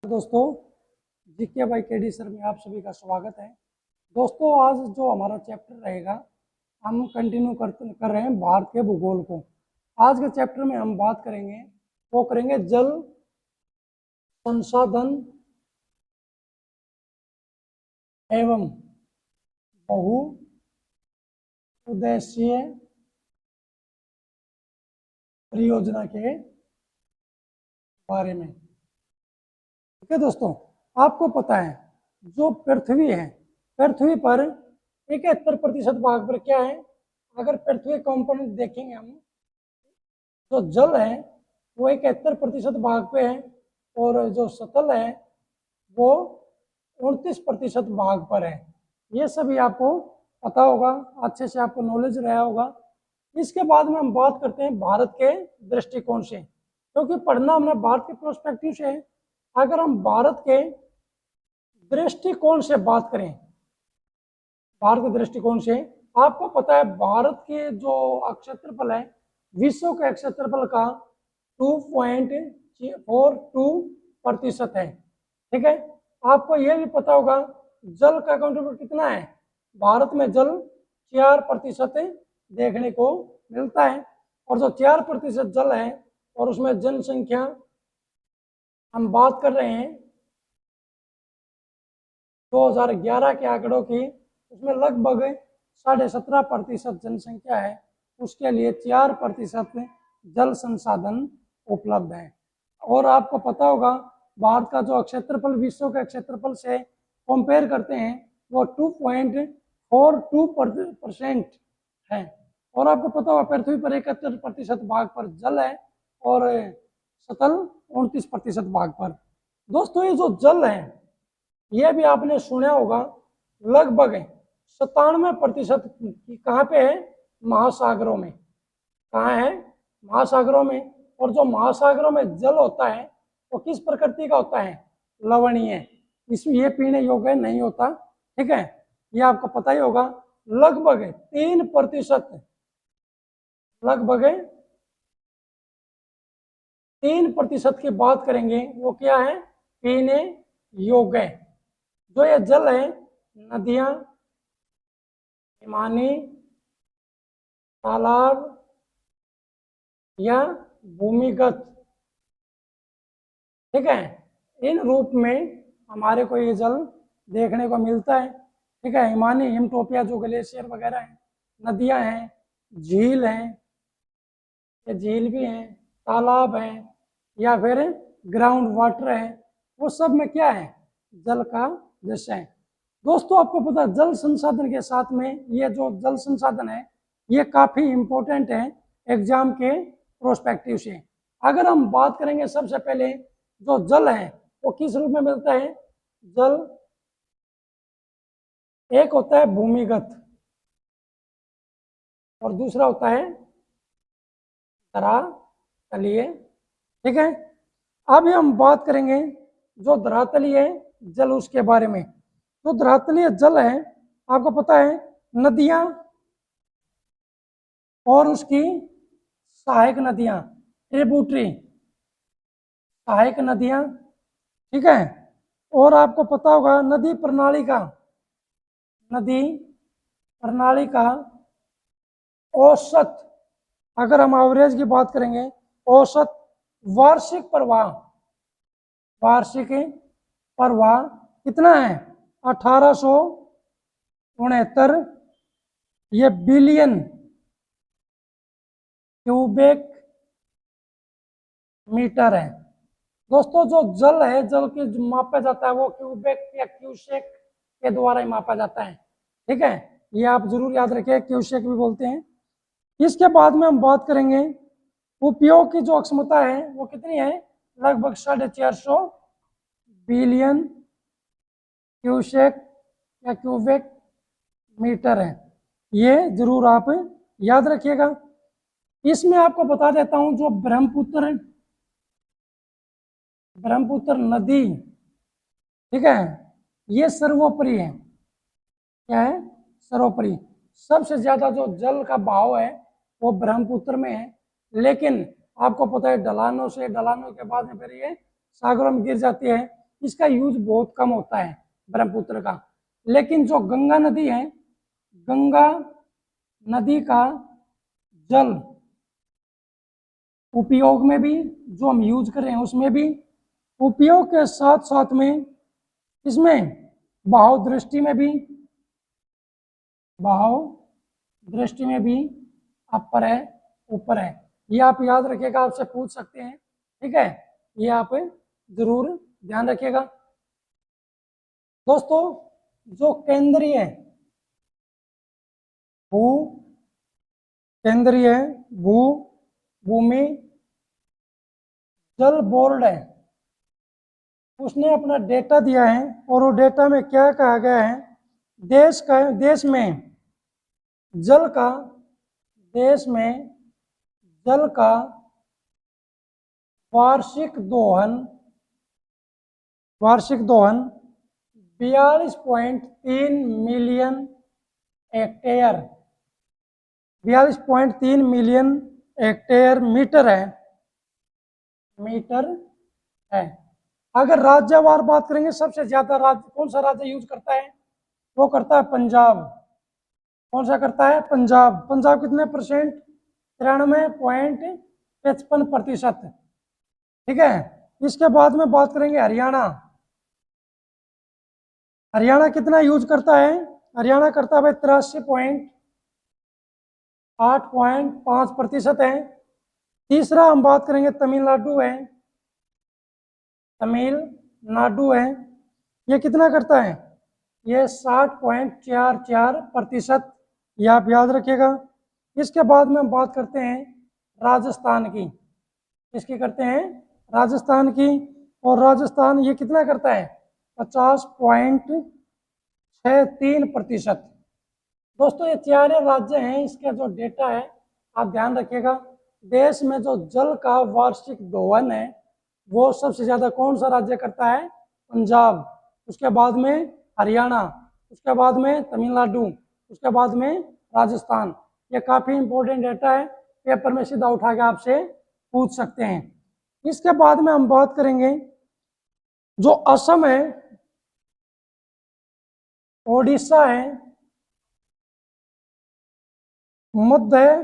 दोस्तों, GK by KD sir में आप सभी का स्वागत है। दोस्तों, आज जो हमारा चैप्टर रहेगा, हम कंटिन्यू कर रहे हैं भारत के भूगोल को। आज के चैप्टर में हम बात करेंगे, वो करेंगे जल संसाधन एवं बहु उद्देशीय परियोजना के बारे में। ठीक है दोस्तों, आपको पता है जो पृथ्वी है, पृथ्वी पर 71% भाग पर क्या है, अगर पृथ्वी कंपोनेंट देखेंगे हम, जो जल है वो 71% भाग पे है और जो सतल है वो 29% भाग पर है। ये सभी आपको पता होगा, अच्छे से आपको नॉलेज रहा होगा। इसके बाद में हम बात करते हैं भारत के दृष्टिकोण से, क्योंकि पढ़ना हमने भारत के प्रोस्पेक्टिव से है। अगर हम भारत के दृष्टिकोण से बात करें, भारत के दृष्टिकोण से, आपको पता है भारत के जो क्षेत्रफल है, विश्व के क्षेत्रफल का 2.42% है। ठीक है, आपको यह भी पता होगा जल का कंट्रीब्यूट कितना है। भारत में जल 4% देखने को मिलता है, और जो 4% जल है और उसमें जनसंख्या हम बात कर रहे हैं 2011 के आंकड़ों की, उसमें लगभग 17.5% जनसंख्या है, उसके लिए 4% जल संसाधन उपलब्ध है। और आपको पता होगा भारत का जो क्षेत्रफल विश्व के क्षेत्रफल से कंपेयर करते हैं वो 2.42% है। और आपको पता होगा पृथ्वी पर 71% भाग पर जल है और सतल 29% भाग पर। दोस्तों, ये जो जल है ये भी आपने सुना होगा, लगभग 97% कहाँ पे है, महासागरों में। कहाँ है, महासागरों में। और जो महासागरों में जल होता है वो किस प्रकृति का होता है, लवणीय। इसमें ये पीने योग्य नहीं होता। ठीक है, ये आपको पता ही होगा। लगभग 3% की बात करेंगे, वो क्या है, पीने योग्य। जो ये जल है, नदियां, हिमानी, तालाब या भूमिगत, ठीक है, इन रूप में हमारे को ये जल देखने को मिलता है। ठीक है, हिमानी, हिमटोपिया जो ग्लेशियर वगैरह है, नदियां हैं, झील हैं, ये झील भी हैं, तालाब हैं, या फिर ग्राउंड वाटर है, वो सब में क्या है, जल का दृश्य है। दोस्तों, आपको पता है जल संसाधन के साथ में ये जो जल संसाधन है ये काफी इंपॉर्टेंट है एग्जाम के प्रोस्पेक्टिव से। अगर हम बात करेंगे, सबसे पहले जो जल है वो किस रूप में मिलता है, जल एक होता है भूमिगत और दूसरा होता है धरातलीय। ठीक है, अभी हम बात करेंगे जो धरातलीय जल उसके बारे में। जो धरातलीय जल है, आपको पता है नदियां और उसकी सहायक नदियां, ट्रिब्यूटरी, सहायक नदियां। ठीक है, और आपको पता होगा नदी प्रणाली का औसत, अगर हम एवरेज की बात करेंगे, औसत वार्षिक प्रवाह कितना है, 1869 ये बिलियन क्यूबिक मीटर है। दोस्तों, जो जल है, जल की मापा जाता है वो क्यूबिक या क्यूसेक के द्वारा ही मापा जाता है। ठीक है, ये आप जरूर याद रखिए, क्यूसेक भी बोलते हैं। इसके बाद में हम बात करेंगे उपयोग की जो क्षमता है वो कितनी है, लगभग 450 बिलियन क्यूसेक या क्यूबिक मीटर है। ये जरूर आप याद रखिएगा। इसमें आपको बता देता हूं, जो ब्रह्मपुत्र नदी, ठीक है, ये सर्वोपरि है। क्या है, सर्वोपरि। सबसे ज्यादा जो जल का बहाव है वो ब्रह्मपुत्र में है, लेकिन आपको पता है ढलानों के बाद में फिर ये सागरों में गिर जाती है। इसका यूज बहुत कम होता है ब्रह्मपुत्र का। लेकिन जो गंगा नदी है, गंगा नदी का जल उपयोग में भी, जो हम यूज कर रहे हैं उसमें भी, उपयोग के साथ साथ में इसमें बहाव दृष्टि में भी, बहाव दृष्टि में भी अपर है, ऊपर है। ये आप याद रखिएगा, आपसे पूछ सकते हैं, ठीक है, ये आप जरूर ध्यान रखिएगा। दोस्तों, जो केंद्रीय भू केंद्रीय भू भूमि जल बोर्ड है, उसने अपना डेटा दिया है और वो डेटा में क्या कहा गया है, देश में जल का वार्षिक दोहन 42.3 million hectare 42.3 million hectare metre है। अगर राज्यवार बात करेंगे, सबसे ज्यादा राज्य कौन सा राज्य यूज करता है, वो करता है पंजाब। कौन सा करता है, पंजाब। पंजाब कितने परसेंट, 93.55%, ठीक है। इसके बाद में बात करेंगे हरियाणा। हरियाणा कितना यूज करता है, हरियाणा करता है भाई 83.8.5% है। तीसरा हम बात करेंगे तमिलनाडु है, ये कितना करता है, ये 60.44%, ये आप याद रखिएगा। इसके बाद में हम बात करते हैं राजस्थान की, किसकी करते हैं, राजस्थान की। और राजस्थान ये कितना करता है, 50.63%। दोस्तों, ये चार राज्य हैं, इसका जो डेटा है आप ध्यान रखिएगा। देश में जो जल का वार्षिक दोहन है वो सबसे ज्यादा कौन सा राज्य करता है, पंजाब। उसके बाद में हरियाणा, उसके बाद में तमिलनाडु, उसके बाद में राजस्थान। ये काफी इंपॉर्टेंट डेटा है, पेपर में सीधा उठा के आपसे पूछ सकते हैं। इसके बाद में हम बात करेंगे जो असम है, ओडिशा है, मध्य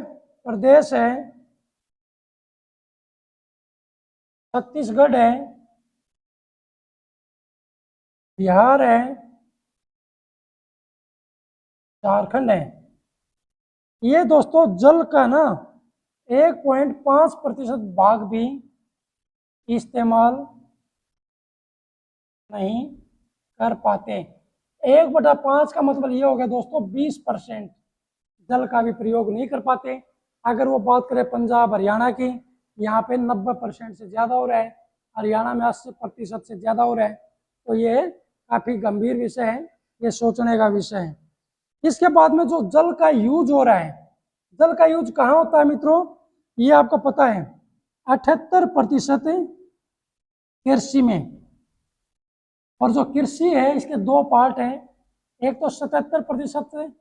प्रदेश है, छत्तीसगढ़ है, बिहार है, झारखंड है। ये दोस्तों जल का ना 1.5% भाग भी इस्तेमाल नहीं कर पाते। 1/5 का मतलब ये हो गया दोस्तों 20% जल का भी प्रयोग नहीं कर पाते। अगर वो बात करें पंजाब हरियाणा की, यहाँ पे 90% से ज्यादा हो रहा है, हरियाणा में 80% से ज्यादा हो रहा है। तो ये काफी गंभीर विषय है, ये सोचने का विषय है। इसके बाद में जो जल का यूज हो रहा है, जल का यूज कहाँ होता है मित्रों, ये आपको पता है 78% कृषि में। और जो कृषि है इसके दो पार्ट है, एक तो 77%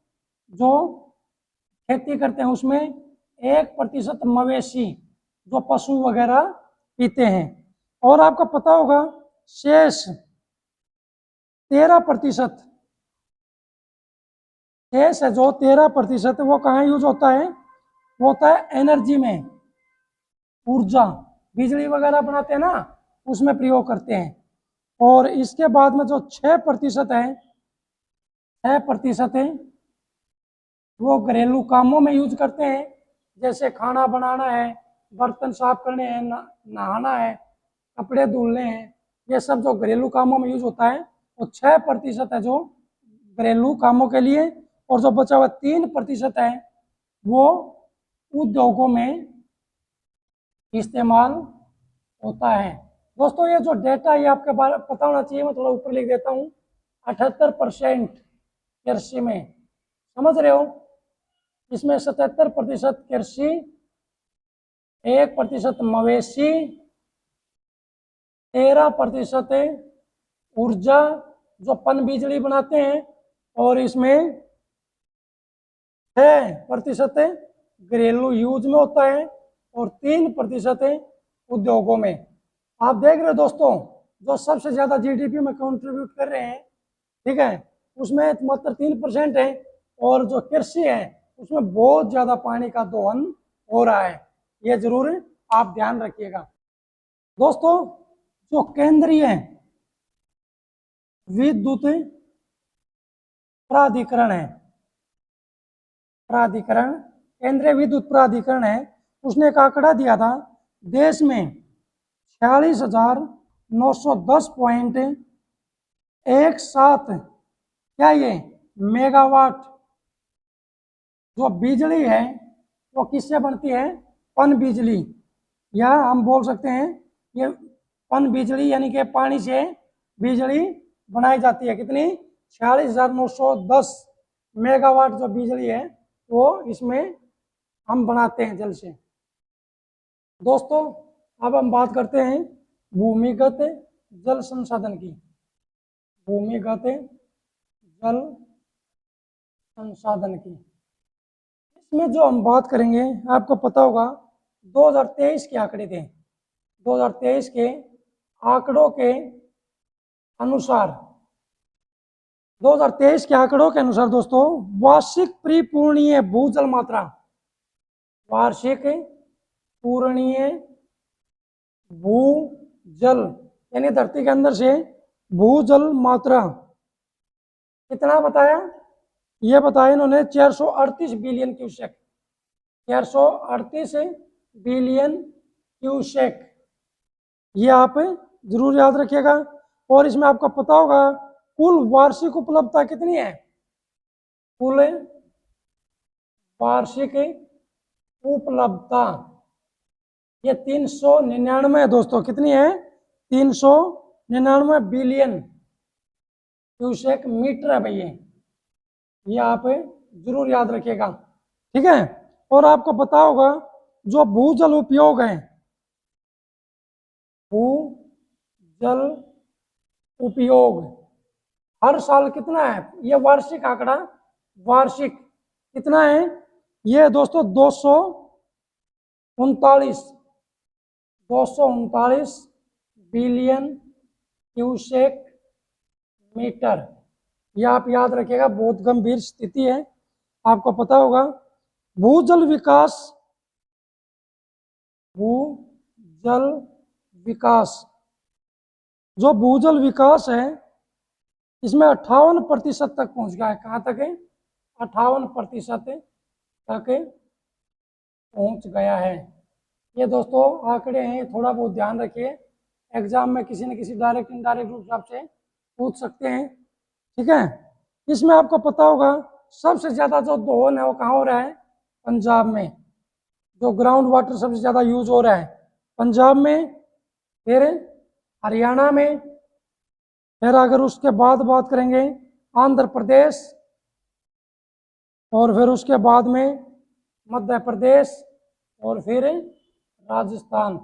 जो खेती करते हैं उसमें, 1% मवेशी जो पशु वगैरह पीते हैं। और आपको पता होगा शेष 13% शेष है, जो 13% वो कहाँ यूज होता है, वो होता है एनर्जी में, ऊर्जा, बिजली वगैरह बनाते हैं ना, उसमें प्रयोग करते हैं। और इसके बाद में जो 6% है वो घरेलू कामों में यूज करते हैं, जैसे खाना बनाना है, बर्तन साफ करने हैं, नहाना है, कपड़े धुलने हैं, ये सब जो घरेलू कामों में यूज होता है वो 6% है जो घरेलू कामों के लिए। और जो बचा हुआ 3% है वो उद्योगों में इस्तेमाल होता है। दोस्तों, ये जो डेटा है आपके बारे में पता होना चाहिए, मैं थोड़ा ऊपर लिख देता हूँ। 78% कृषि में, समझ रहे हो, इसमें 77% कृषि, 1% मवेशी, 13% ऊर्जा जो पन बिजली बनाते हैं, और इसमें 6% घरेलू यूज में होता है और 3% उद्योगों में। आप देख रहे हो दोस्तों, जो सबसे ज्यादा जीडीपी में कंट्रीब्यूट कर रहे हैं, ठीक है, उसमें मात्र 3% है, और जो कृषि है उसमें बहुत ज्यादा पानी का दोहन हो रहा है। ये जरूर आप ध्यान रखिएगा। दोस्तों, जो केंद्रीय विद्युत प्राधिकरण है, प्राधिकरण, केंद्रीय विद्युत प्राधिकरण है, उसने एक आंकड़ा दिया था, देश में 46,910.17 क्या ये मेगावाट जो बिजली है वो किससे बनती है? पन बिजली, या हम बोल सकते हैं ये पन बिजली यानी कि पानी से बिजली बनाई जाती है। कितनी? 46,910 मेगावाट जो बिजली है वो इसमें हम बनाते हैं जल से। दोस्तों, अब हम बात करते हैं भूमिगत जल संसाधन की। भूमिगत जल संसाधन की, इसमें जो हम बात करेंगे, आपको पता होगा 2023 के आंकड़े थे। 2023 के आंकड़ों के अनुसार, 2023 के आंकड़ों के अनुसार दोस्तों, वार्षिक परिपूर्णीय भूजल मात्रा, वार्षिक पूर्णीय भूजल यानी धरती के अंदर से भूजल मात्रा कितना बताया? ये बताया इन्होंने 438 बिलियन क्यूसेक, 438 बिलियन क्यूसेक। ये आप जरूर याद रखिएगा। और इसमें आपको पता होगा कुल वार्षिक उपलब्धता कितनी है? कुल वार्षिक उपलब्धता ये 399 है दोस्तों। कितनी है? 399 बिलियन क्यूसेक मीटर है भैया। ये आप जरूर याद रखिएगा, ठीक है। और आपको पता होगा जो भूजल उपयोग है, भूजल उपयोग हर साल कितना है? ये वार्षिक आंकड़ा, वार्षिक कितना है ये दोस्तों? 239 बिलियन क्यूसेक मीटर। यह आप याद रखिएगा, बहुत गंभीर स्थिति है। आपको पता होगा भूजल विकास, भूजल विकास, जो भूजल विकास है इसमें 58% तक पहुंच गया है। कहाँ तक है? 58% तक पहुंच गया है। ये दोस्तों आंकड़े हैं, थोड़ा बहुत ध्यान रखिए। एग्जाम में किसी न किसी डायरेक्ट इनडायरेक्ट रूप से आपसे पूछ सकते हैं, ठीक है। इसमें आपको पता होगा सबसे ज्यादा जो दोहन है वो कहाँ हो रहा है? पंजाब में। जो ग्राउंड वाटर सबसे ज्यादा यूज हो रहा है पंजाब में, फिर हरियाणा में, फिर अगर उसके बाद बात करेंगे आंध्र प्रदेश, और फिर उसके बाद में मध्य प्रदेश, और फिर राजस्थान।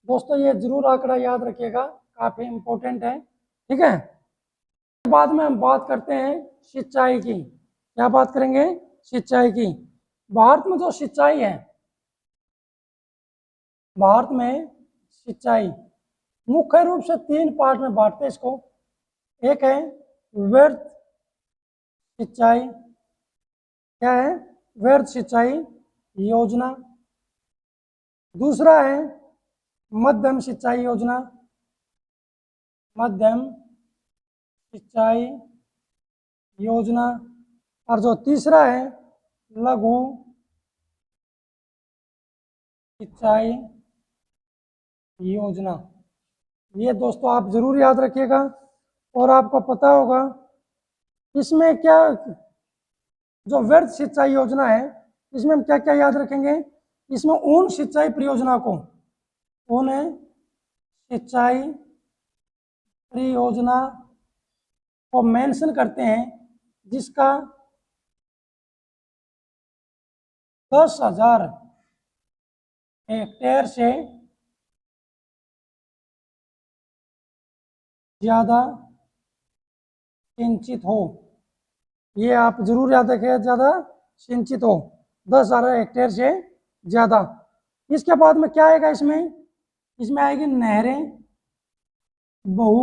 दोस्तों ये जरूर आंकड़ा याद रखिएगा, काफी इंपॉर्टेंट है, ठीक है। बाद में हम बात करते हैं सिंचाई की। क्या बात करेंगे? सिंचाई की। भारत में जो सिंचाई है, भारत में सिंचाई मुख्य रूप से 3 पार्ट में बांटते हैं इसको। एक है व्यर्थ सिंचाई, क्या है? व्यर्थ सिंचाई योजना। दूसरा है मध्यम सिंचाई योजना, मध्यम सिंचाई योजना। और जो तीसरा है लघु सिंचाई योजना। ये दोस्तों आप जरूर याद रखिएगा। और आपको पता होगा इसमें क्या, जो व्यर्थ सिंचाई योजना है इसमें हम क्या क्या याद रखेंगे? इसमें उन सिंचाई परियोजना को, उन सिंचाई परियोजना को मेंशन करते हैं जिसका 10,000 हेक्टेयर से ज्यादा सिंचित हो। ये आप जरूर याद रखिए, ज्यादा सिंचित हो, 10,000 हेक्टेयर से ज्यादा। इसके बाद में क्या आएगा? इसमें आएगी नहरें, बहु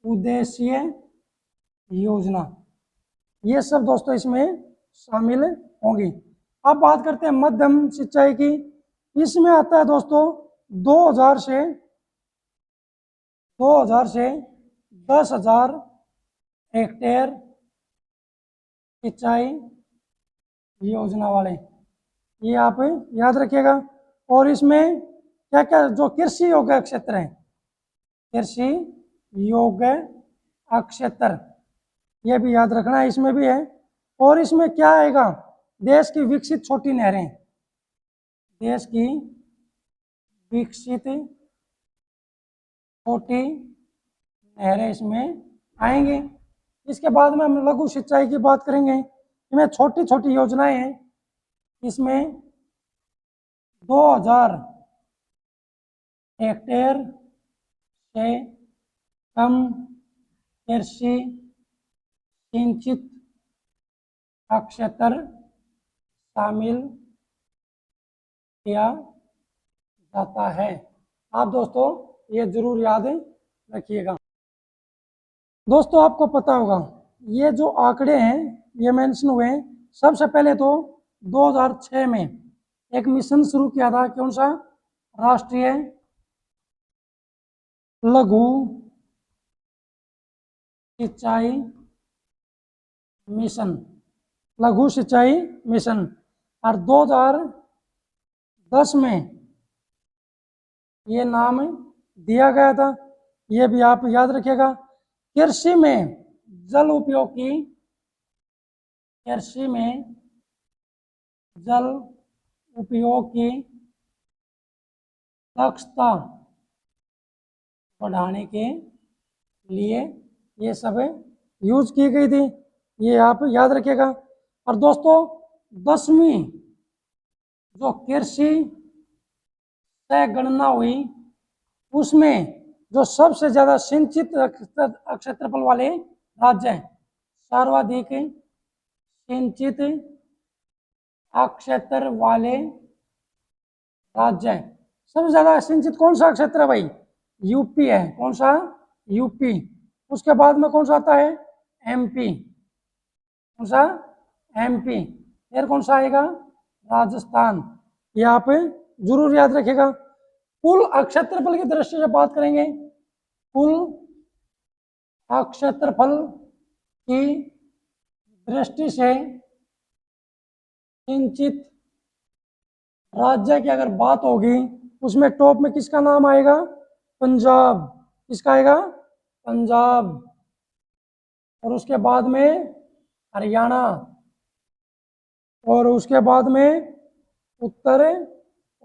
उद्देशीय योजना, ये सब दोस्तों इसमें शामिल होंगी। अब बात करते हैं मध्यम सिंचाई की। इसमें आता है दोस्तों 2000 से 10,000 हेक्टेयर सिंचाई योजना वाले, ये आप याद रखिएगा। और इसमें क्या क्या जो कृषि योग्य क्षेत्र है, कृषि योग्य क्षेत्र, ये भी याद रखना है, इसमें भी है। और इसमें क्या आएगा, देश की विकसित छोटी नहरें, देश की विकसित छोटी नहरें इसमें आएंगे। इसके बाद में हम लघु सिंचाई की बात करेंगे। इसमें छोटी छोटी योजनाएं हैं, इसमें 2000 हेक्टेयर से कम कृषि सिंचित क्षेत्र शामिल किया जाता है। आप दोस्तों ये जरूर याद रखिएगा। दोस्तों आपको पता होगा ये जो आंकड़े हैं ये मेंशन हुए हैं, सबसे पहले तो 2006 में एक मिशन शुरू किया था, कौन सा, राष्ट्रीय लघु सिंचाई मिशन, लघु सिंचाई मिशन। और 2010 में ये नाम दिया गया था, ये भी आप याद रखिएगा। कृषि में जल उपयोग की, कृषि में जल उपयोग की दक्षता बढ़ाने के लिए ये सब यूज की गई थी, ये आप याद रखिएगा। और दोस्तों 10वीं जो कृषि से गणना हुई उसमें जो सबसे ज्यादा सिंचित क्षेत्रफल वाले राज्य हैं, सर्वाधिक सिंचित क्षेत्र वाले राज्य हैं, सबसे ज्यादा सिंचित कौन सा क्षेत्र है भाई, यूपी है। कौन सा, यूपी। उसके बाद में कौन सा आता है, एमपी। कौन सा, एमपी। फिर कौन सा आएगा, राजस्थान। ये आप जरूर याद रखिएगा। कुल क्षेत्रफल की दृष्टि से बात करेंगे, कुल क्षेत्रफल की दृष्टि से सिंचित राज्य की अगर बात होगी उसमें टॉप में किसका नाम आएगा, पंजाब। किसका आएगा, पंजाब। और उसके बाद में हरियाणा, और उसके बाद में उत्तर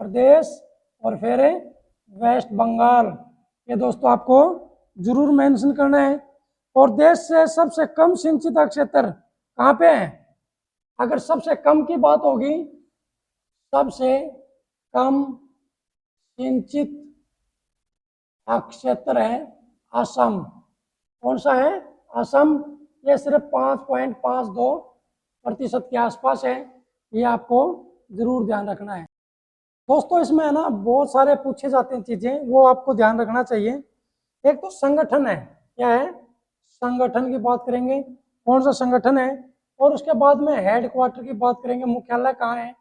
प्रदेश, और फिर वेस्ट बंगाल। ये दोस्तों आपको जरूर मेंशन करना है। और देश से सबसे कम सिंचित क्षेत्र कहाँ पे है, अगर सबसे कम की बात होगी, सबसे कम सिंचित क्षेत्र है असम। कौन सा है, असम। ये सिर्फ 5.52% के आसपास है, ये आपको जरूर ध्यान रखना है। दोस्तों इसमें है ना बहुत सारे पूछे जाते हैं चीजें, वो आपको ध्यान रखना चाहिए। एक तो संगठन है, क्या है, संगठन की बात करेंगे, कौन सा संगठन है। और उसके बाद में हेडक्वार्टर की बात करेंगे, मुख्यालय कहाँ है।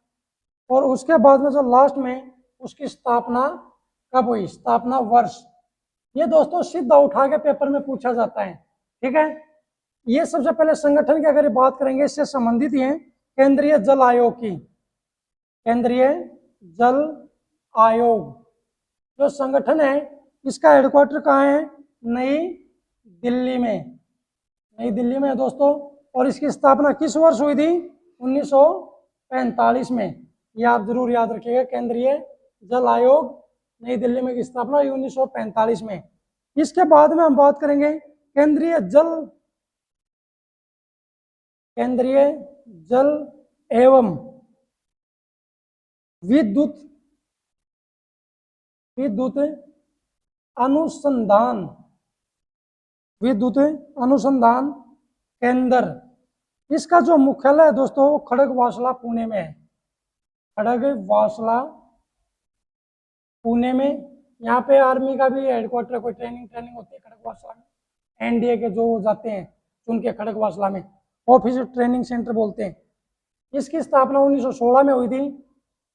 और उसके बाद में जो लास्ट में उसकी स्थापना कब हुई, स्थापना वर्ष। ये दोस्तों सीधा उठा के पेपर में पूछा जाता है, ठीक है। ये सबसे पहले संगठन की अगर बात करेंगे, इससे संबंधित ही है केंद्रीय जल आयोग की, केंद्रीय जल आयोग जो संगठन है, इसका हेडक्वार्टर कहाँ है, नई दिल्ली में, नई दिल्ली में है दोस्तों। और इसकी स्थापना किस वर्ष हुई थी, 1945 में। ये आप जरूर याद रखिएगा, केंद्रीय जल आयोग नई दिल्ली में की स्थापना हुई 1945 में। इसके बाद में हम बात करेंगे केंद्रीय जल एवं विद्युत अनुसंधान केंद्र। इसका जो मुख्यालय है दोस्तों वो खड़गवासला पुणे में है, खड़गवासला पुणे में यहाँ पे आर्मी का भी हेडक्वार्टर, कोई ट्रेनिंग होती है खड़गवासला में। एनडीए के जो जाते हैं चुन के खड़गवासला में, ऑफिसर ट्रेनिंग सेंटर बोलते हैं। इसकी स्थापना 1916 में हुई थी।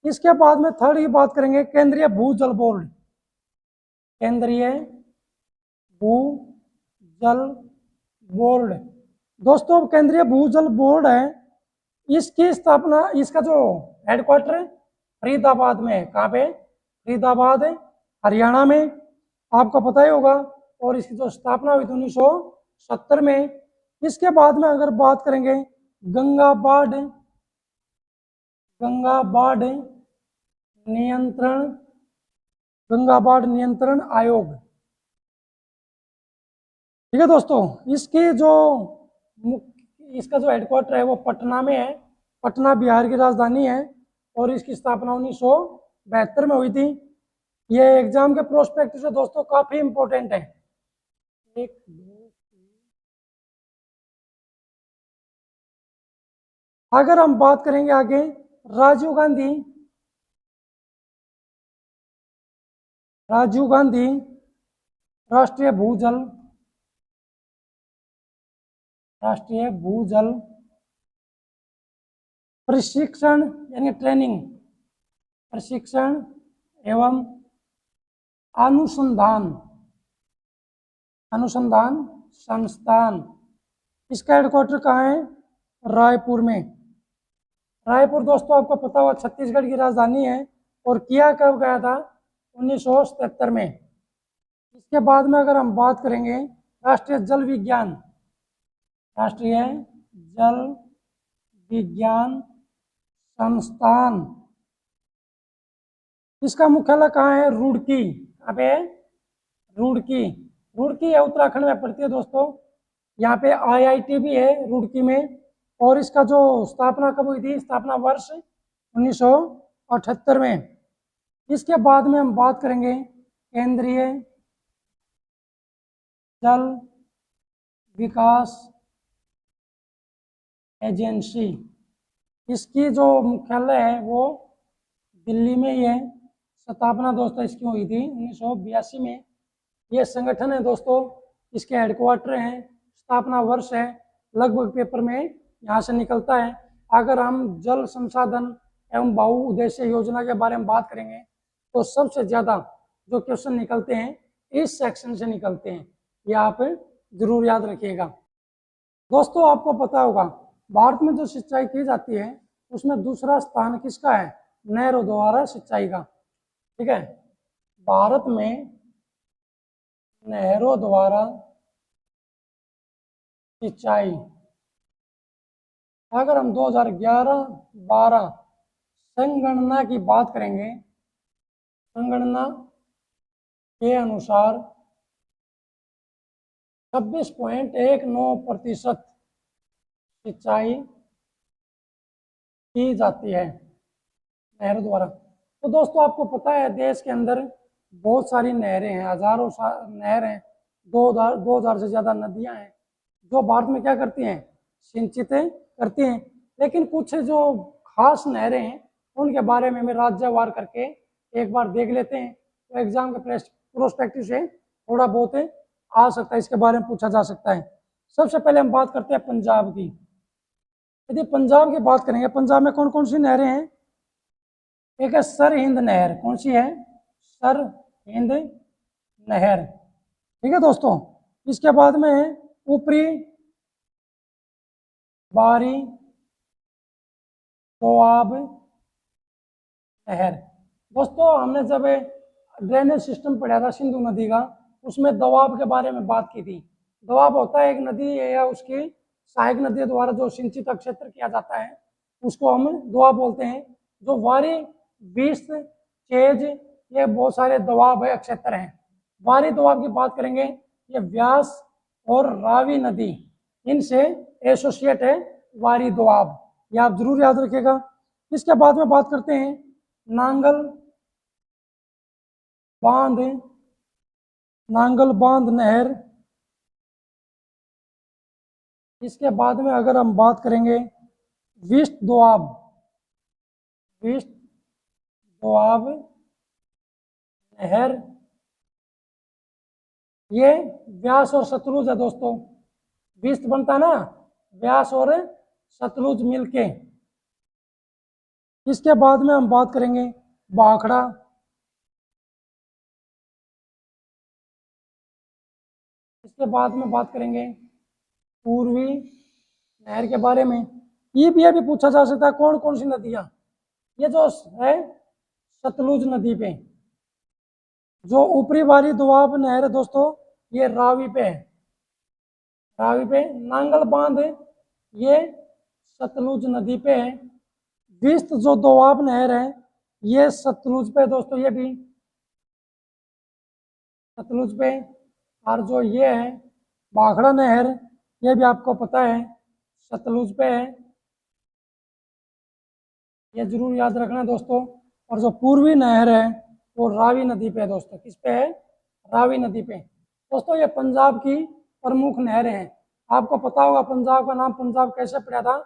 इसके बाद में थर्ड की बात करेंगे, केंद्रीय भूजल बोर्ड। केंद्रीय भूजल बोर्ड दोस्तों, केंद्रीय भूजल बोर्ड है, इसकी स्थापना, इसका जो हेडक्वार्टर फरीदाबाद में है। कहाँ पे? फरीदाबाद, हरियाणा में, आपको पता ही होगा। और इसकी जो स्थापना हुई थी 1970 में। इसके बाद में अगर बात करेंगे, गंगा बाढ़ नियंत्रण आयोग। ठीक है दोस्तों, इसका जो हेडक्वार्टर है वो पटना में है। पटना बिहार की राजधानी है और इसकी स्थापना 1972 में हुई थी। ये एग्जाम के प्रोस्पेक्ट से दोस्तों काफी इंपॉर्टेंट है। अगर हम बात करेंगे आगे, राजीव गांधी राष्ट्रीय भूजल प्रशिक्षण यानी ट्रेनिंग, प्रशिक्षण एवं अनुसंधान संस्थान। इसका हेडक्वार्टर कहाँ है? रायपुर में। रायपुर दोस्तों आपको पता होगा छत्तीसगढ़ की राजधानी है। और किया कब गया था? 1977 में। इसके बाद में अगर हम बात करेंगे, राष्ट्रीय जल विज्ञान संस्थान, इसका मुख्यालय कहाँ है? रुड़की। अब रुड़की है, उत्तराखंड में पड़ती है दोस्तों। यहाँ पे आईआईटी भी है रुड़की में। और इसका जो स्थापना कब हुई थी? स्थापना वर्ष 1978 में। इसके बाद में हम बात करेंगे, केंद्रीय जल विकास एजेंसी। इसकी जो मुख्यालय है वो दिल्ली में ही है। स्थापना दोस्तों इसकी हुई थी 1982 में। ये संगठन है दोस्तों, इसके हेडक्वार्टर हैं, स्थापना वर्ष है, लगभग पेपर में यहाँ से निकलता है। अगर हम जल संसाधन एवं बहु उद्देश्य योजना के बारे में बात करेंगे तो सबसे ज़्यादा जो क्वेश्चन निकलते हैं इस सेक्शन से निकलते हैं। ये आप जरूर याद रखिएगा। दोस्तों आपको पता होगा भारत में जो सिंचाई की जाती है उसमें दूसरा स्थान किसका है? नहरों द्वारा सिंचाई का। ठीक है, भारत में नहरों द्वारा सिंचाई, अगर हम 2011-12 संगणना की बात करेंगे, संगणना के अनुसार 26.19% सिंचाई की जाती है नहरों द्वारा। तो दोस्तों आपको पता है देश के अंदर बहुत सारी नहरें हैं, हजारों नहर हैं, 2000 से ज़्यादा नदियां हैं जो भारत में क्या करती हैं? सिंचित करती हैं। लेकिन कुछ जो खास नहरें हैं उनके बारे में राज्यवार करके एक बार देख लेते हैं, तो एग्जाम के प्रोस्पेक्टिव से थोड़ा बहुत आ सकता है, इसके बारे में पूछा जा सकता है। सबसे पहले हम बात करते हैं पंजाब की। यदि पंजाब की बात करेंगे, पंजाब में कौन कौन सी नहरें हैं? एक है सरहिंद नहर। कौन सी है? सरहिंद नहर। ठीक है दोस्तों, इसके बाद में है ऊपरी बारी दोआब नहर। दोस्तों हमने जब ड्रेनेज सिस्टम पढ़ा था सिंधु नदी का, उसमें दोआब के बारे में बात की थी। दोआब होता है एक नदी या उसकी सहायक नदियों द्वारा जो सिंचित क्षेत्र किया जाता है उसको हम दोआब बोलते हैं। जो वारी, विष, चेज, ये बहुत सारे दोआब है, क्षेत्र हैं। वारी दोआब की बात करेंगे, ये व्यास और रावी नदी इनसे एसोसिएट है वारी दोआब, ये आप जरूर याद रखिएगा। इसके बाद में बात करते हैं नांगल बांध नहर। इसके बाद में अगर हम बात करेंगे विष्ट दोआब नहर। ये व्यास और सतलुज है दोस्तों, विस्त बनता है ना व्यास और सतलुज मिलके। इसके बाद में हम बात करेंगे भाखड़ा। इसके बाद में बात करेंगे पूर्वी नहर के बारे में। ये भी पूछा जा सकता है कौन कौन सी नदियां, ये जो है सतलुज नदी पे, जो ऊपरी वाली दोआब नहर है दोस्तों ये रावी पे है, रावी पे। नांगल बांध ये सतलुज नदी पे है। विस्त जो दोआब नहर है ये सतलुज पे दोस्तों, ये भी सतलुज पे। और जो ये है भाखड़ा नहर, ये भी आपको पता है सतलुज पे है, ये जरूर याद रखना दोस्तों। और जो पूर्वी नहर है वो रावी नदी पे है दोस्तों, किस पे है, रावी नदी पे। दोस्तों ये पंजाब की प्रमुख नहरें हैं। आपको पता होगा पंजाब का नाम पंजाब कैसे पड़ा था,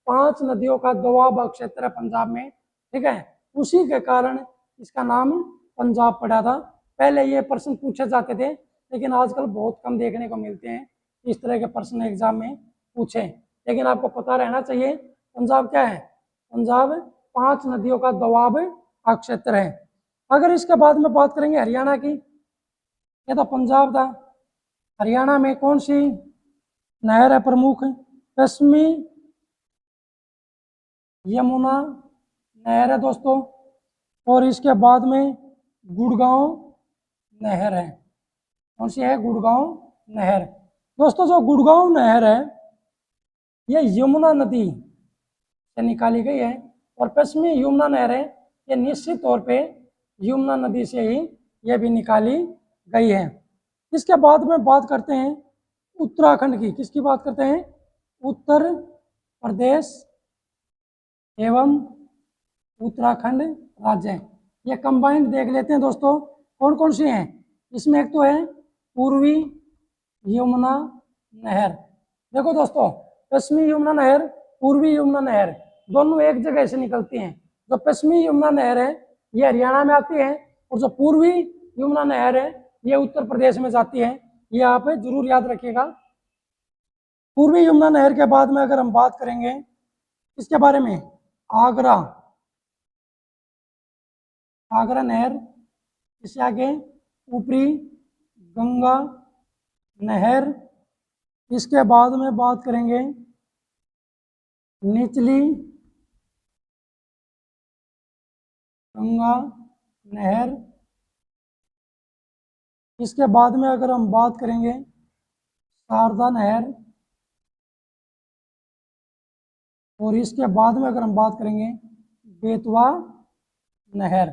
5 नदियों का दोआब क्षेत्र है पंजाब में, ठीक है, उसी के कारण इसका नाम पंजाब पड़ा था। पहले ये प्रश्न पूछे जाते थे, लेकिन आजकल बहुत कम देखने को मिलते हैं इस तरह के प्रश्न एग्जाम में पूछे। लेकिन आपको पता रहना चाहिए पंजाब क्या है, पंजाब 5 नदियों का दोआब क्षेत्र है। अगर इसके बाद में बात करेंगे हरियाणा की, ये तो पंजाब था, हरियाणा में कौन सी नहर है प्रमुख, पश्चिमी यमुना नहर है दोस्तों। और इसके बाद में गुड़गांव नहर है, कौन सी है, गुड़गांव नहर। दोस्तों जो गुड़गांव नहर है ये यमुना नदी से निकाली गई है, और पश्चिमी यमुना नहर है ये निश्चित तौर पे यमुना नदी से ही ये भी निकाली गई है। इसके बाद में बात करते हैं उत्तराखंड की, किसकी बात करते हैं, उत्तर प्रदेश एवं उत्तराखंड राज्य। ये कंबाइंड देख लेते हैं दोस्तों कौन कौन सी हैं। इसमें एक तो है पूर्वी यमुना नहर। देखो दोस्तों पश्चिमी यमुना नहर, पूर्वी यमुना नहर दोनों एक जगह से निकलती हैं। जो पश्चिमी यमुना नहर है ये हरियाणा में आती है, और जो पूर्वी यमुना नहर है ये उत्तर प्रदेश में जाती है। ये आप जरूर याद रखिएगा। पूर्वी यमुना नहर के बाद में अगर हम बात करेंगे इसके बारे में, आगरा, आगरा नहर। इससे आगे ऊपरी गंगा नहर। इसके बाद में बात करेंगे निचली गंगा नहर। इसके बाद में अगर हम बात करेंगे शारदा नहर। और इसके बाद में अगर हम बात करेंगे बेतवा नहर।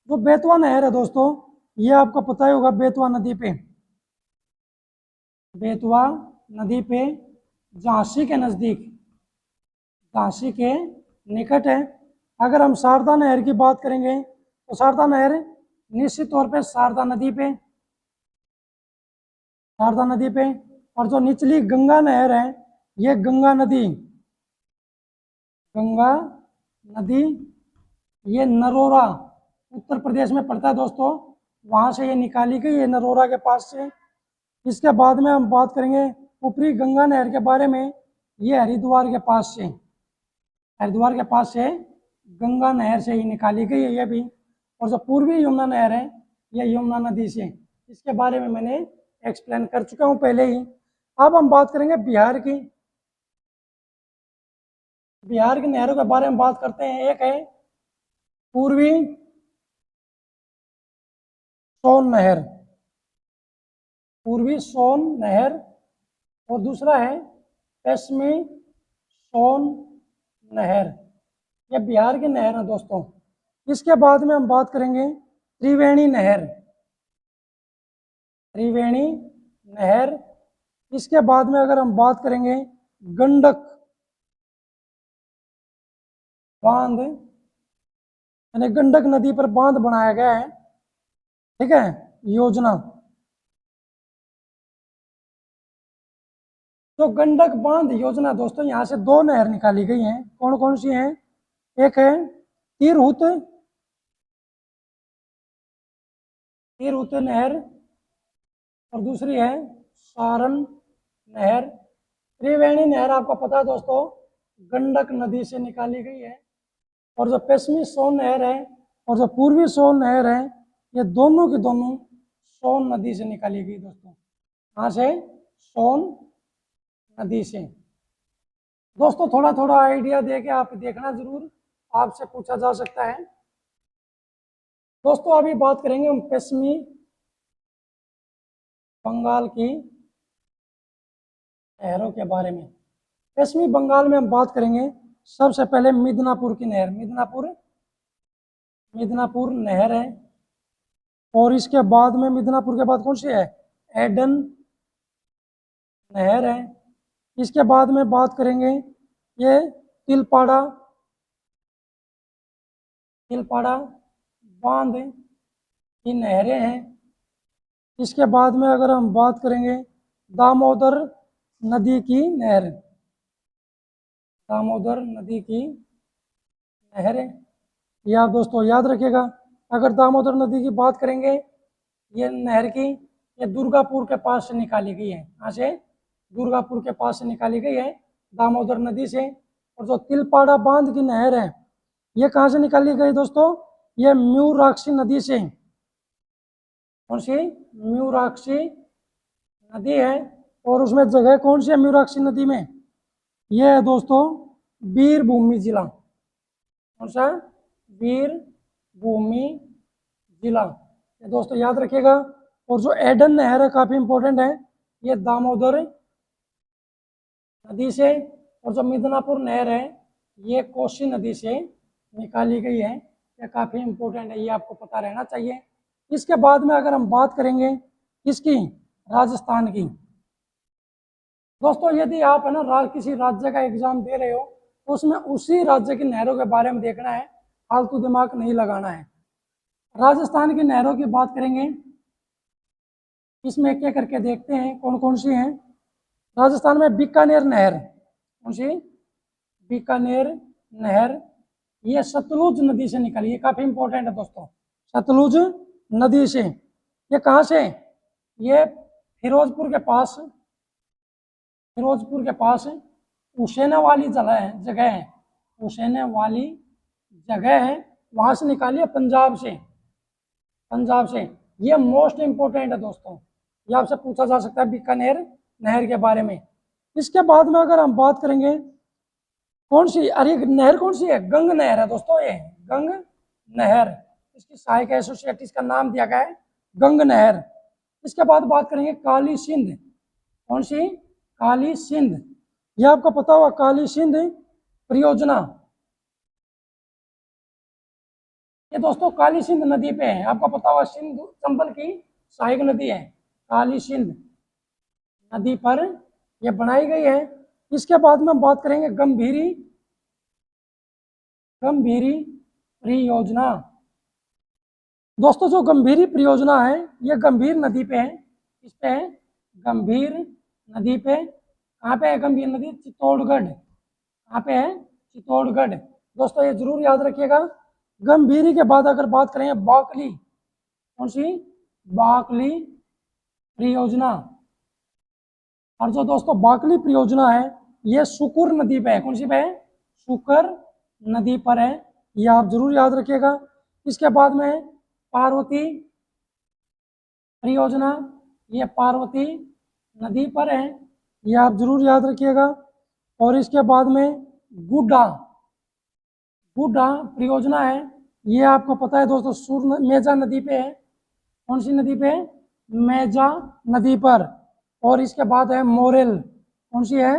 जो बेतवा नहर है दोस्तों ये आपको पता ही होगा, बेतवा नदी पे, बेतवा नदी पे झांसी के नज़दीक, झांसी के निकट है। अगर हम शारदा नहर की बात करेंगे तो शारदा नहर निश्चित तौर पे शारदा नदी पे, शारदा नदी पे। और जो निचली गंगा नहर है ये गंगा नदी, गंगा नदी ये नरोरा उत्तर प्रदेश में पड़ता है दोस्तों, वहां से ये निकाली गई है नरोरा के पास से। इसके बाद में हम बात करेंगे ऊपरी गंगा नहर के बारे में, ये हरिद्वार के पास से, हरिद्वार के पास से गंगा नहर से ही निकाली गई है ये भी। और जो पूर्वी यमुना नहर है ये यमुना नदी से, इसके बारे में मैंने एक्सप्लेन कर चुका हूँ पहले ही। अब हम बात करेंगे बिहार की, बिहार की नहरों के बारे में बात करते हैं। एक है पूर्वी सोन नहर, पूर्वी सोन नहर। और दूसरा है पश्चिमी सोन नहर। ये बिहार की नहर है दोस्तों। इसके बाद में हम बात करेंगे त्रिवेणी नहर, त्रिवेणी नहर। इसके बाद में अगर हम बात करेंगे गंडक बांध, यानी गंडक नदी पर बांध बनाया गया है, ठीक है, योजना। तो गंडक बांध योजना दोस्तों यहाँ से 2 नहर निकाली गई हैं, कौन कौन सी हैं, एक है तिरहुत, तिरहुत नहर। और दूसरी है सारण नहर। त्रिवेणी नहर आपको पता है दोस्तों गंडक नदी से निकाली गई है। और जो पश्चिमी सोन नहर है और जो पूर्वी सोन नहर है ये दोनों की दोनों सोन नदी से निकाली गई दोस्तों। कहाँ से? सोन नदी से। दोस्तों थोड़ा थोड़ा आइडिया दे के आप देखना जरूर, आपसे पूछा जा सकता है। दोस्तों अभी बात करेंगे हम पश्चिमी बंगाल की नहरों के बारे में। पश्चिमी बंगाल में हम बात करेंगे सबसे पहले मिदनापुर की नहर। मिदनापुर नहर है। और इसके बाद में मिदनापुर के बाद कौन सी है? एडन नहर है। इसके बाद में बात करेंगे ये तिलपाड़ा बांध की नहरें हैं। इसके बाद में अगर हम बात करेंगे दामोदर नदी की नहर, दामोदर नदी की नहरें, ये आप दोस्तों याद रखिएगा। अगर दामोदर नदी की बात करेंगे ये नहर की, ये दुर्गापुर के पास से निकाली गई है। कहाँ से? दुर्गापुर के पास से निकाली गई है दामोदर नदी से। और जो तिलपाड़ा बांध की नहर है ये कहाँ से निकाली गई दोस्तों? ये म्यूराक्षी नदी से। कौन सी? म्यूराक्षी नदी है। और उसमें जगह कौन सी है म्यूराक्षी नदी में? ये है दोस्तों वीरभूमि जिला। कौन सा? वीरभूमि जिला, ये दोस्तों याद रखिएगा। और जो एडन नहर है काफी इंपॉर्टेंट है, ये दामोदर नदी से। और जो मिदनापुर नहर है ये कोसी नदी से निकाली गई है। ये काफी इंपॉर्टेंट है, ये आपको पता रहना चाहिए। इसके बाद में अगर हम बात करेंगे किसकी? राजस्थान की। दोस्तों यदि आप है ना किसी राज्य का एग्जाम दे रहे हो तो उसमें उसी राज्य की नहरों के बारे में देखना है, फालतू दिमाग नहीं लगाना है। राजस्थान की नहरों की बात करेंगे, इसमें एक एक करके देखते हैं कौन कौन सी हैं। राजस्थान में बीकानेर नहर। कौन सी? बीकानेर नहर, ये सतलुज नदी से निकली है। काफी इंपॉर्टेंट है दोस्तों, सतलुज नदी से। ये कहाँ से? ये फिरोजपुर के पास उसेना वाली जगह है, उसेना वाली जगह है, वहां से निकाली है पंजाब से। ये मोस्ट इंपोर्टेंट है दोस्तों, ये आपसे पूछा जा सकता है बीकानेर नहर के बारे में। इसके बाद में अगर हम बात करेंगे कौन सी, अरे नहर कौन सी है? गंग नहर है दोस्तों, ये गंग नहर, इसकी सहायक एसोसिएट इसका नाम दिया गया है गंग नहर। इसके बाद बात करेंगे काली सिंध। कौन सी? काली सिंध, यह आपको पता होगा काली सिंध परियोजना। ये दोस्तों काली सिंध नदी पे है, आपको पता होगा सिंधु संबल की सहायक नदी है, काली सिंध नदी पर यह बनाई गई है। इसके बाद में हम बात करेंगे गंभीरी परियोजना। दोस्तों जो गंभीरी परियोजना है ये गंभीर नदी पे है। इस पे है गंभीर नदी पे। कहाँ पे है गंभीर नदी? चित्तौड़गढ़। कहाँ पे है? चित्तौड़गढ़। दोस्तों ये जरूर याद रखिएगा। गंभीरी के बाद अगर बात करें बाकली, कौन सी? बाकली परियोजना। और जो दोस्तों बाकली परियोजना है ये सुकुर नदी पे है। कौन सी पे है? सुकर नदी पर है, ये आप जरूर याद रखिएगा। इसके बाद में पार्वती परियोजना, ये पार्वती नदी पर है, ये आप जरूर याद रखिएगा। और इसके बाद में गुड्डा परियोजना है, ये आपको पता है दोस्तों मेजा नदी पे है। कौन सी नदी पे? मेजा नदी पर। और इसके बाद है मोरेल। कौन सी है?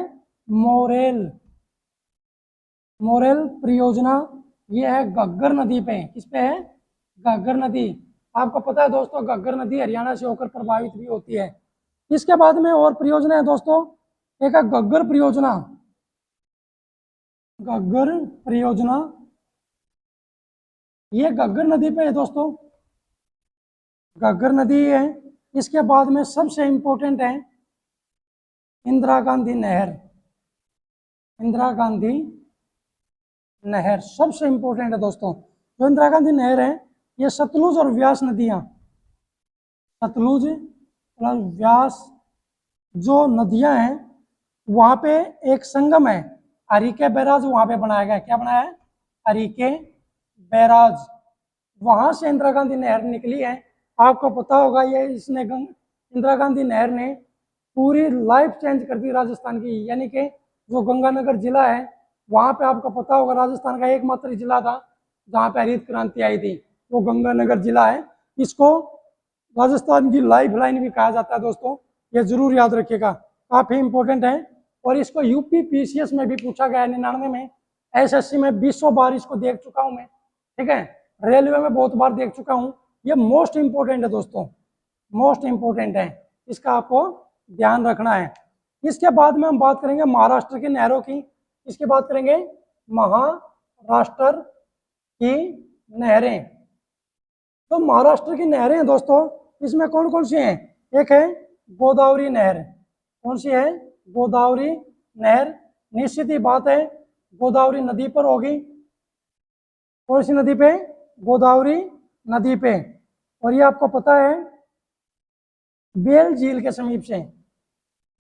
मोरेल परियोजना, ये है घग्गर नदी पे। किस पे है? घग्गर नदी। आपको पता है दोस्तों घग्गर नदी हरियाणा से होकर प्रभावित भी होती है। इसके बाद में और परियोजना है दोस्तों, एक है घग्गर परियोजना। घग्गर परियोजना ये घग्गर नदी पे है दोस्तों, घग्गर नदी है। इसके बाद में सबसे इंपॉर्टेंट है इंदिरा गांधी नहर। इंदिरा गांधी नहर सबसे इंपॉर्टेंट है दोस्तों। जो इंदिरा गांधी नहर है ये सतलुज और व्यास नदियां, सतलुज प्लस व्यास जो नदियां हैं वहां पे एक संगम है, अरिके बैराज वहां पे बनाया गया। क्या बनाया है? अरिके बैराज। वहां से इंदिरा गांधी नहर निकली है। आपको पता होगा ये इंदिरा गांधी नहर ने पूरी लाइफ चेंज कर दी राजस्थान की। यानी कि जो गंगानगर जिला है वहां पे आपको पता होगा राजस्थान का एकमात्र जिला था जहाँ पे हरित क्रांति आई थी, वो गंगानगर जिला है। इसको राजस्थान की लाइफ लाइन भी कहा जाता है दोस्तों, ये जरूर याद रखिएगा, काफी इंपॉर्टेंट है। और इसको यूपी पीसीएस में भी पूछा गया है 99 में, एसएससी में 20 बार इसको देख चुका हूं मैं, ठीक है, रेलवे में बहुत बार देख चुका हूं। ये मोस्ट इंपॉर्टेंट है दोस्तों, मोस्ट इंपॉर्टेंट है, इसका आपको ध्यान रखना है। इसके बाद में हम बात करेंगे महाराष्ट्र की नहरों की। इसकी बात करेंगे महाराष्ट्र की नहरें। तो महाराष्ट्र की नहरें हैं दोस्तों, इसमें कौन कौन सी हैं? एक है गोदावरी नहर। कौन सी है? गोदावरी नहर। निश्चित ही बात है गोदावरी नदी पर होगी। कौन सी नदी पे? गोदावरी नदी पे। और ये आपको पता है बेल झील के समीप से,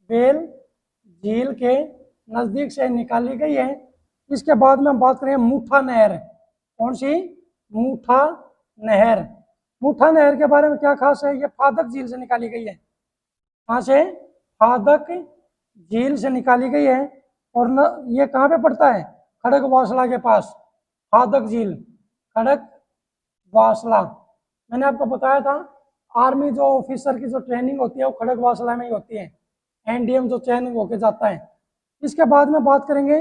बेल झील के नजदीक से निकाली गई है। इसके बाद में हम बात करें मूठा नहर। कौन सी? मूठा नहर। मूठा नहर के बारे में क्या खास है? ये फादक झील से निकाली गई है। कहाँ से? फादक झील से निकाली गई है। और ये कहाँ पे पड़ता है? खड़गवासला के पास फादक झील, खड़गवासला। मैंने आपको बताया था आर्मी जो ऑफिसर की जो ट्रेनिंग होती है वो खड़गवासला में ही होती है, एनडीएम जो ट्रेनिंग होके जाता है। इसके बाद में बात करेंगे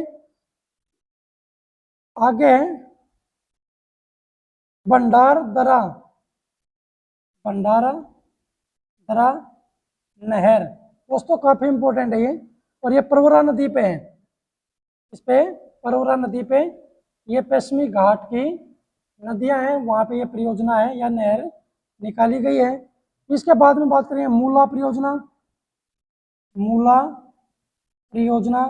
आगे भंडारदरा, भंडारदरा नहर दोस्तों काफी इंपॉर्टेंट है ये। और ये परवरा नदी पे है, इस पे परवरा नदी पे, ये पश्चिमी घाट की नदियां हैं, वहां पे ये परियोजना है या नहर निकाली गई है। इसके बाद में बात करें मूला परियोजना। मूला परियोजना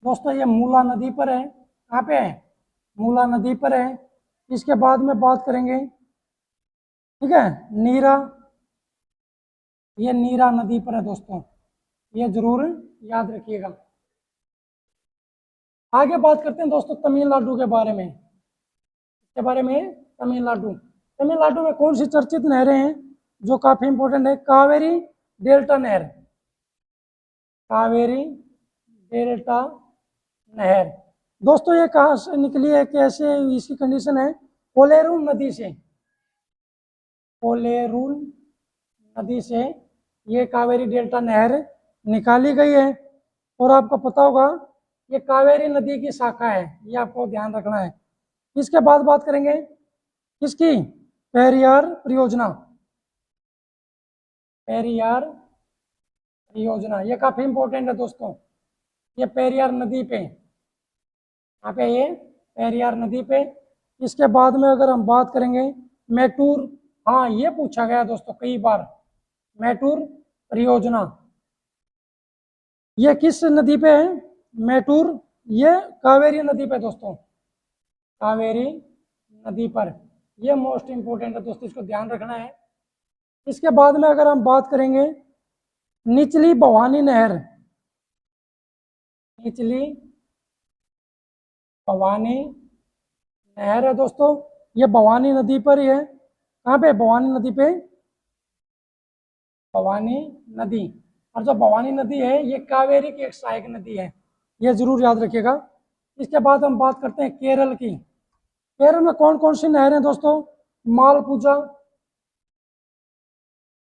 दोस्तों ये मूला नदी पर है। कहाँ पे है? मूला नदी पर है। इसके बाद में बात करेंगे, ठीक है, नीरा। ये नीरा नदी पर है दोस्तों, ये जरूर याद रखिएगा। आगे बात करते हैं दोस्तों तमिलनाडु के बारे में। इसके बारे में तमिलनाडु, तमिलनाडु में कौन सी चर्चित नहरें हैं जो काफी इंपॉर्टेंट है? कावेरी डेल्टा नहर, कावेरी डेल्टा नहर दोस्तों ये कहाँ से निकली है? कैसे इसकी कंडीशन है? कोलेरून नदी से, कोलेरून नदी से ये कावेरी डेल्टा नहर निकाली गई है। और आपको पता होगा ये कावेरी नदी की शाखा है, ये आपको ध्यान रखना है। इसके बाद बात करेंगे किसकी? पेरियार परियोजना, पेरियार परियोजना ये काफी इंपॉर्टेंट है दोस्तों। ये पेरियार नदी पे, यहाँ पे ये पेरियार नदी पे। इसके बाद में अगर हम बात करेंगे मैटूर, हाँ ये पूछा गया दोस्तों कई बार, मैटूर परियोजना ये किस नदी पे है? मैटूर ये कावेरी नदी पे दोस्तों, कावेरी नदी पर। ये मोस्ट इंपोर्टेंट है दोस्तों, इसको ध्यान रखना है। इसके बाद में अगर हम बात करेंगे निचली भवानी नहर, निचली भवानी नहर है दोस्तों, ये भवानी नदी पर ही है। कहाँ पे? भवानी नदी पे, भवानी नदी। और जो भवानी नदी है ये कावेरी की एक सहायक नदी है, ये जरूर याद रखिएगा। इसके बाद हम बात करते हैं केरल की। केरल में कौन कौन सी नहरें दोस्तों? मालपुजा,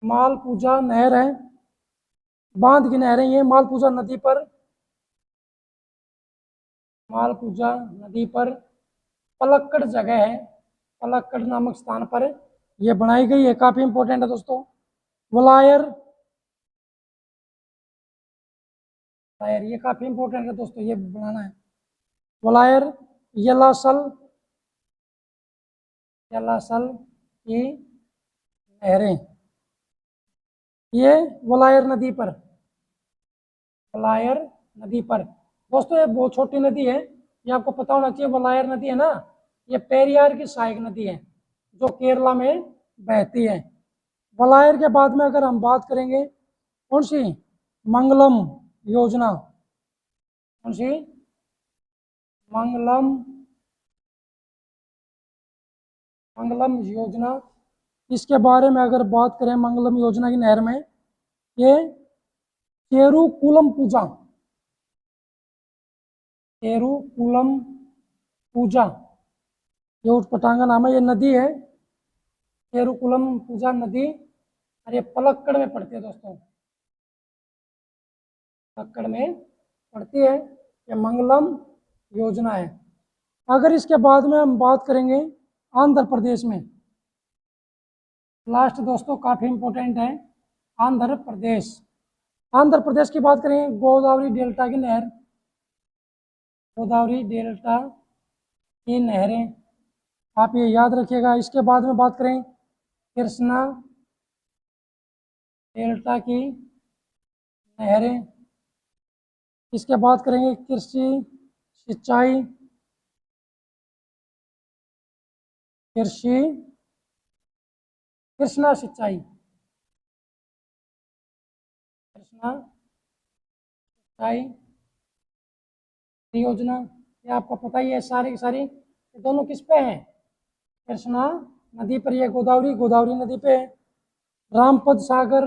मालपुजा नहर है, बांध की नहरें ये मालपुजा नदी पर, मालपुजा नदी पर। पलक्कड़ जगह है, पलक्कड़ नामक स्थान पर ये बनाई गई है, काफी इंपॉर्टेंट है दोस्तों। वलायर, ये काफी इंपॉर्टेंट है दोस्तों, ये बनाना है। वलायर, यलासल, यलासल की नहरें ये वलायर नदी पर, वलायर नदी पर दोस्तों। ये बहुत छोटी नदी है, ये आपको पता होना चाहिए। वलायर नदी है ना, ये पेरियार की सहायक नदी है जो केरला में बहती है। ग्वालियर के बाद में अगर हम बात करेंगे कौन सी, मंगलम योजना, कौन सी, मंगलम, मंगलम योजना। इसके बारे में अगर बात करें मंगलम योजना की नहर में, ये चेरुकुलम पूजा, चेरुकुलम पूजा, ये उटपटांगा नाम है, ये नदी है चेरुकुलम पूजा नदी, और ये पलक्कड़ में पड़ती है दोस्तों, पलक्कड़ में पड़ती है, ये मंगलम योजना है। अगर इसके बाद में हम बात करेंगे आंध्र प्रदेश में, लास्ट दोस्तों काफी इंपॉर्टेंट है, आंध्र प्रदेश। आंध्र प्रदेश की बात करें, गोदावरी डेल्टा की नहर, गोदावरी डेल्टा की नहरें, आप ये याद रखिएगा। इसके बाद में बात करें कृष्णा डेल्टा की नहरें, इसके बाद करेंगे कृषि सिंचाई, कृषि कृष्णा सिंचाई, कृष्णा सिंचाई योजना, ये आपको पता ही है सारी की सारी, ये दोनों किस पे हैं, कृष्णा नदी पर, ये गोदावरी, गोदावरी नदी पे है। रामपद सागर,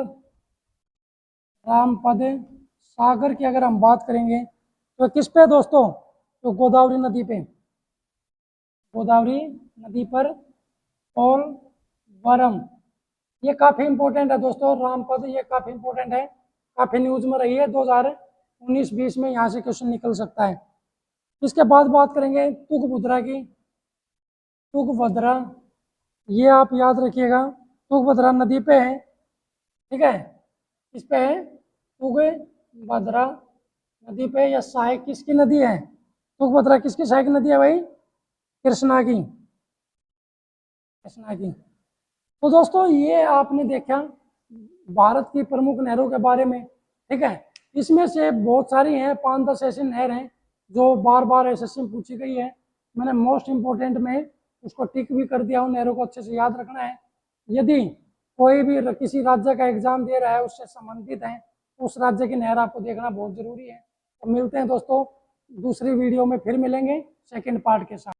रामपद सागर की अगर हम बात करेंगे तो किस पे दोस्तों, तो गोदावरी नदी पे, गोदावरी नदी पर पोलवरम, ये काफी इंपॉर्टेंट है दोस्तों, रामपद ये काफी इंपॉर्टेंट है, काफी न्यूज में रही है, 2019-20 में यहाँ से क्वेश्चन निकल सकता है। इसके बाद बात करेंगे तुंगभद्रा की, तुंगभद्रा, ये आप याद रखिएगा, तुंगभद्रा नदी पे है, ठीक है, इस पे है तुंगभद्रा नदी पे, या सहायक किसकी नदी है, तुंगभद्रा किसकी सहायक नदी है भाई, कृष्णा की, कृष्णा की। तो दोस्तों ये आपने देखा भारत की प्रमुख नहरों के बारे में, ठीक है, इसमें से बहुत सारी हैं, 5-10 ऐसी नहर हैं जो बार बार एसएससी में पूछी गई है, मैंने मोस्ट इंपोर्टेंट में उसको टिक भी कर दिया हूँ, नहरों को अच्छे से याद रखना है। यदि कोई भी किसी राज्य का एग्जाम दे रहा है, उससे संबंधित है, उस राज्य की नहर आपको देखना बहुत जरूरी है। तो मिलते हैं दोस्तों दूसरी वीडियो में, फिर मिलेंगे सेकेंड पार्ट के साथ।